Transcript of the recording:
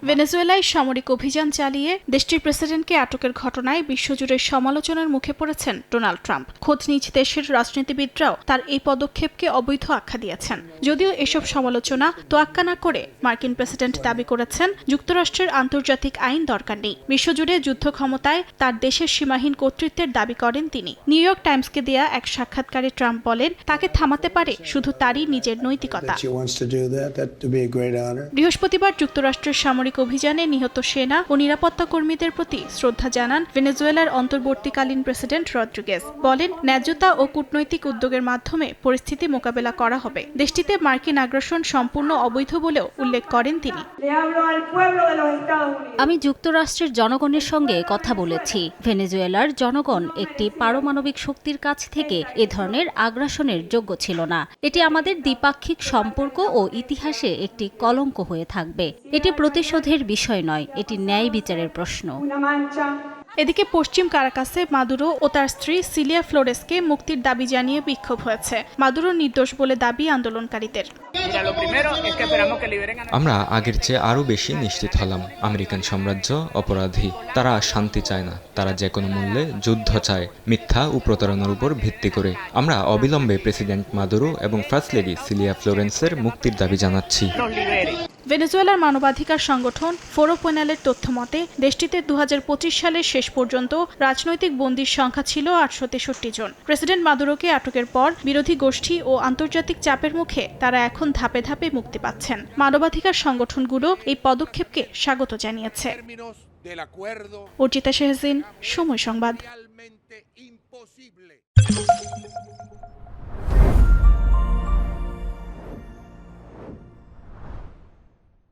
ভেনেজুয়েলায় সামরিক অভিযান চালিয়ে দেশটির প্রেসিডেন্টকে আটকের ঘটনায় বিশ্বজুড়ে সমালোচনার মুখে পড়েছেন ডোনাল্ড ট্রাম্প। খোদ নিজ দেশের রাজনীতিবিদরাও তার এই পদক্ষেপকে অবৈধ আখ্যা দিয়েছেন। যদিও এসব সমালোচনা তোয়াক্কা না করে মার্কিন প্রেসিডেন্ট দাবি করেছেন যুক্তরাষ্ট্রের আন্তর্জাতিক আইন দরকার নেই। বিশ্বজুড়ে যুদ্ধ ক্ষমতায় তার দেশের সীমাহীন কর্তৃত্বের দাবি করেন তিনি। নিউ ইয়র্ক টাইমসকে দেয়া এক সাক্ষাৎকারে ট্রাম্প বলেন, তাকে থামাতে পারে শুধু তারই নিজের নৈতিকতা। বৃহস্পতিবার যুক্তরাষ্ট্রের সামরিক অভিযানে নিহত সেনা ও নিরাপত্তা কর্মীদের প্রতি শ্রদ্ধা জানান ভেনেজুয়েলার অন্তর্বর্তীকালীন প্রেসিডেন্ট রদ্রিগেজ। বলেন, ন্যায্যতা ও কূটনৈতিক উদ্যোগের মাধ্যমে পরিস্থিতি মোকাবেলা করা হবে। দেশটিতে মার্কিন আগ্রাসন সম্পূর্ণ অবৈধ বলেও উল্লেখ করেন তিনি। আমি যুক্তরাষ্ট্রের জনগণের সঙ্গে কথা বলেছি। ভেনেজুয়েলার জনগণ একটি পারমাণবিক শক্তির কাছ থেকে এ ধরনের আগ্রাসনের যোগ্য ছিল না। এটি আমাদের দ্বিপাক্ষিক সম্পর্ক ও ইতিহাসে একটি কলঙ্ক হয়ে থাকবে। এটি প্রতিশোধের বিষয় নয়, এটি ন্যায় বিচারের প্রশ্ন। এদিকে পশ্চিম কারাকাসে মাদুরো ও তার স্ত্রী সিলিয়া ফ্লোরেসকে মুক্তির দাবি জানিয়ে বিক্ষোভ হয়েছে। মাদুরো নির্দোষ বলে দাবি আন্দোলনকারীদের। আমরা আগের চেয়ে আরও বেশি নিশ্চিত হলাম, আমেরিকান সাম্রাজ্য অপরাধী। তারা শান্তি চায় না, তারা যে কোনো মূল্যে যুদ্ধ চায়, মিথ্যা ও প্রতারণার উপর ভিত্তি করে। আমরা অবিলম্বে প্রেসিডেন্ট মাদুরো এবং ফার্স্ট লেডি সিলিয়া ফ্লোরেন্সের মুক্তির দাবি জানাচ্ছি। ভেনেজুয়েলার মানবাধিকার সংগঠন ফোরো পেনালের তথ্য মতে দেশটিতে 2025 সালের শেষ পর্যন্ত রাজনৈতিক বন্দীর সংখ্যা ছিল 863 জন। প্রেসিডেন্ট মাদুরোকে আটকের পর বিরোধী গোষ্ঠী ও আন্তর্জাতিক চাপের মুখে তারা এখন ধাপে ধাপে মুক্তি পাচ্ছেন। মানবাধিকার সংগঠনগুলো এই পদক্ষেপকে স্বাগত জানিয়েছে। অর্চিতা শেহজিন, সময় সংবাদ।